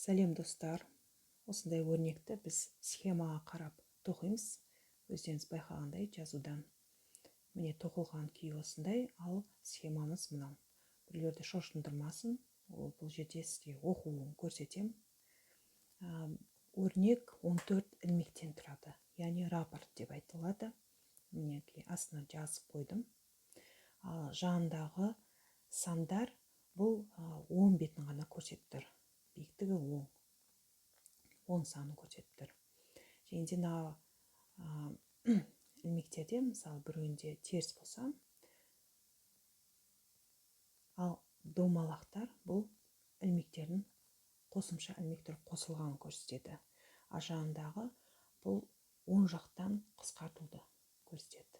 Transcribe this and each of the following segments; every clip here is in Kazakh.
Сәлем достар, осындай өрнекті біз схемаға қарап тоқимыз. Өздеріңіз байқағандай жазудан. Міне тоқылған күйі осындай, ал схемамыз мынау. Біреулерді шошындырмасын, бұл жерде сізге оқуын көрсетем. Өрнек 14 ілмектен тұрады, яғни рапорт деп айтылады. Мінекей астына жазып қойдым. Жанындағы сандар бұл 10 бетін ғана көрсетіп тұр. Биіктігі 10 санын көрсетіп тұр. Және де ілмектерде, мысалы біреуінде теріс болса, ал домалақтар бұл ілмектердің қосымша ілмектер қосылғанын көрсетеді. Жанындағы бұл 10 жақтан қысқартуды көрсетеді.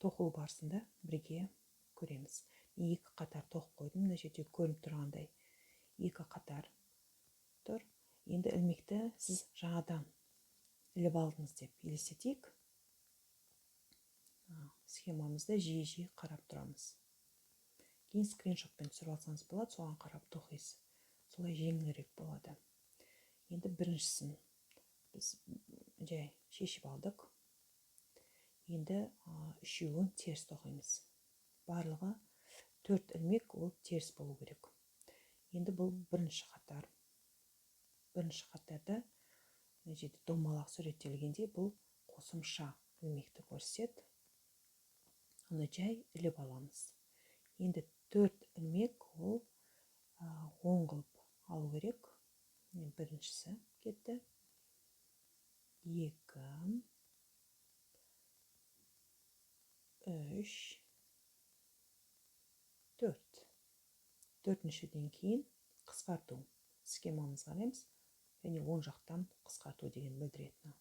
Тоқу барысында бірге көреміз. Екі қатар тоқып қойдым, мына жерде көрініп тұрғандай екі қатар тұр. Енді ілмекті сіз жаңадан іліп алдыңыз деп елестетейік. Схемамызды жиі қарап тұрамыз. Кейін скриншотпен түсіріп алсаңыз болады, соған қарап тоқисыз. Солай жеңілірек болады. Енді біріншісін біз жай шешіп алдық. Енді үшеуін теріс тоқимыз. Барлығы 4 ілмек ол теріс болу керек. Енді бұл бірінші қатар. Бірінші қатарда жерде домалақ суреттелгенде бұл қосымша ілмекті көрсетеді. Оны жай іліп аламыз. Енді 4 ілмек ол 10 қылып алу керек. Біріншісі кетті. 2, 3, 4. Төртіншіден кейін қысқарту. Схемамызға қараймыз. Және 10 жақтан қысқарту деген білдіретіні.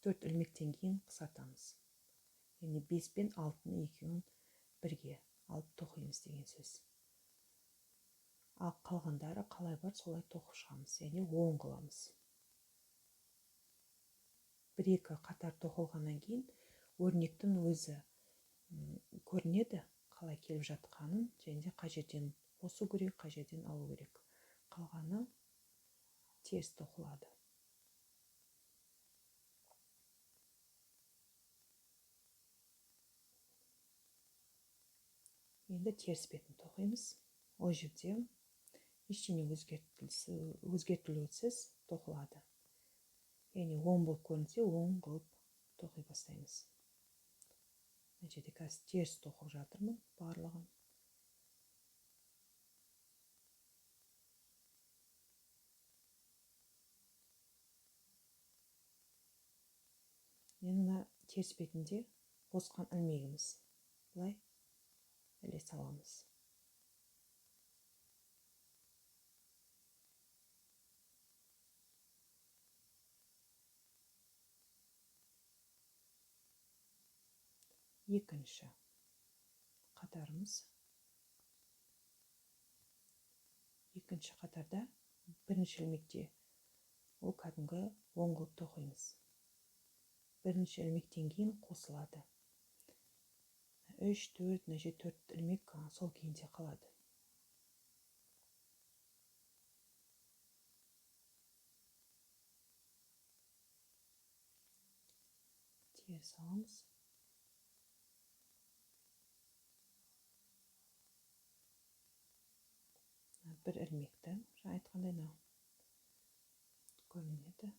Төрт ілмектен кейін қысқартамыз. Яғни 5 пен 6-ның екеуін бірге алып тоқимыз деген сөз. Ал қалғандары қалай бар, солай тоқып шығамыз. Яғни 10 қыламыз. 1-2 қатар тоқылғаннан кейін өрнектің өзі көрінеді, қалай келіп жатқанын, және де қай жерден қосу керек, қай жерден алу керек. Қалғаны теріс тоқылады. Енді теріс бетін тоқимыз. Ол жерде ештеңе өзгертілусіз тоқылады. Яғни 10 болып көрінсе, 10 қылып тоқи бастаймыз. Мына жерде қазір теріс тоқып жатырмын барлығын. Енді мына теріс бетінде қосқан ілмегіміз. Бұлай іле саламыз. Екінші қатарымыз. Екінші қатарда бірінші ілмекте ол кәдімгі 10 қылып тоқимыз. Бірінші ілмектен кейін қосылады. 3, 4, 4 ілмек сол күйінде қалады. Теріс аламыз. Бір ілмекті, жаңа айтқандай көрінеді.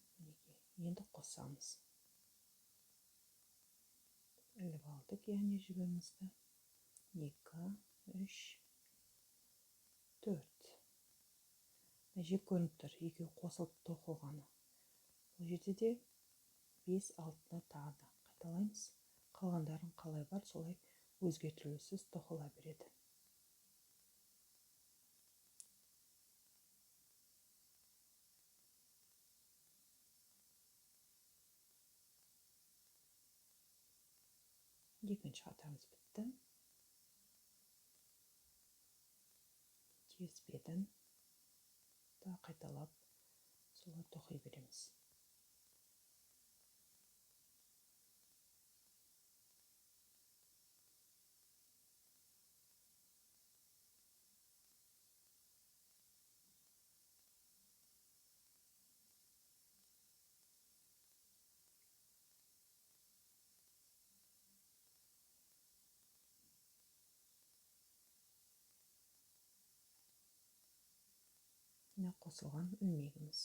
Енді қосамыз. Іліп алдық, яғни жібімізді. 2, 3, 4. Жеп көрініп тұр, екеу қосылып тоқылғаны. Бұл жерде де 5, 6-ны тағы да қайталаймыз. Қалғандарын қалай бар, солай өзгертілусіз тоқыла береді. Екінші қатарымыз бітті. Теріс бетін да қайталап солай тоқи береміз. мына қосылған ілмегіміз.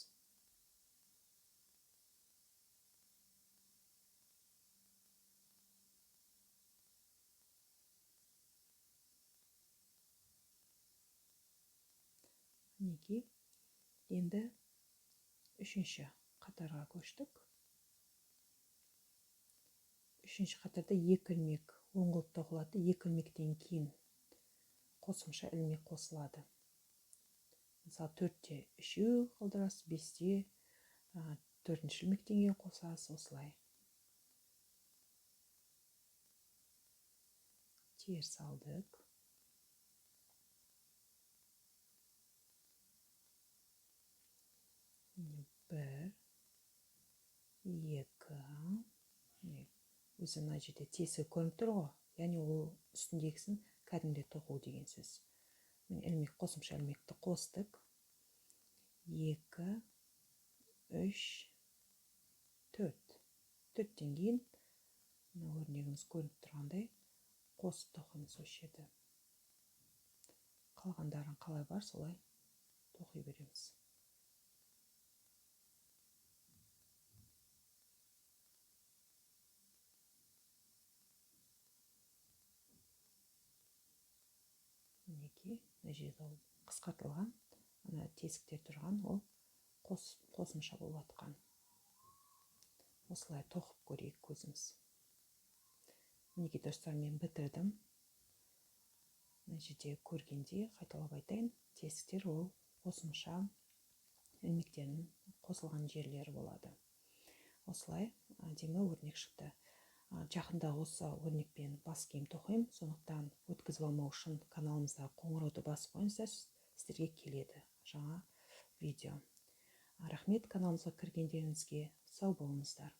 Мінекей, енді үшінші қатарға көштік. Үшінші қатарда екі ілмек оңғылып тоқылады. Екі ілмектен кейін қосымша ілмек қосылады. Мысалы, 4-те 3 қалдырасыз, 5-те 4-ші ілмектен кейін қосасыз, осылай. Теріс алдық. Бір, екі, өзі мына жерде тесі көрініп тұр ғой, яғни ол үстіндегісін кәдімгідей тоқу деген сөз. Ілмек, қосымша ілмекті қостық. 2, 3, 4. 4-тен кейін өрнегіміз көрініп тұрғандай қосып тоқимыз осы жерді. Қалғандарын қалай бар, солай тоқи береміз. Мінекей, мына жерде ол қысқартылған, ана тесіктер тұрған, ол қосымша болып атқан. Осылай тоқып көрейік көзіміз. Мінекей достар, мен бітірдім. Мына жерде көргенде қайталап айтайын, тесіктер ол қосымша ілмектердің қосылған жерлері болады. Осылай әдемі өрнек шықты. Жақында осы өрнекпен бас киім тоқимын, сондықтан өткізіп алмау үшін каналымызда қоңырауды басып қойыңыздар, сіздерге келеді жаңа видео. Рахмет, каналымызға кіргендеріңізге сау болыңыздар.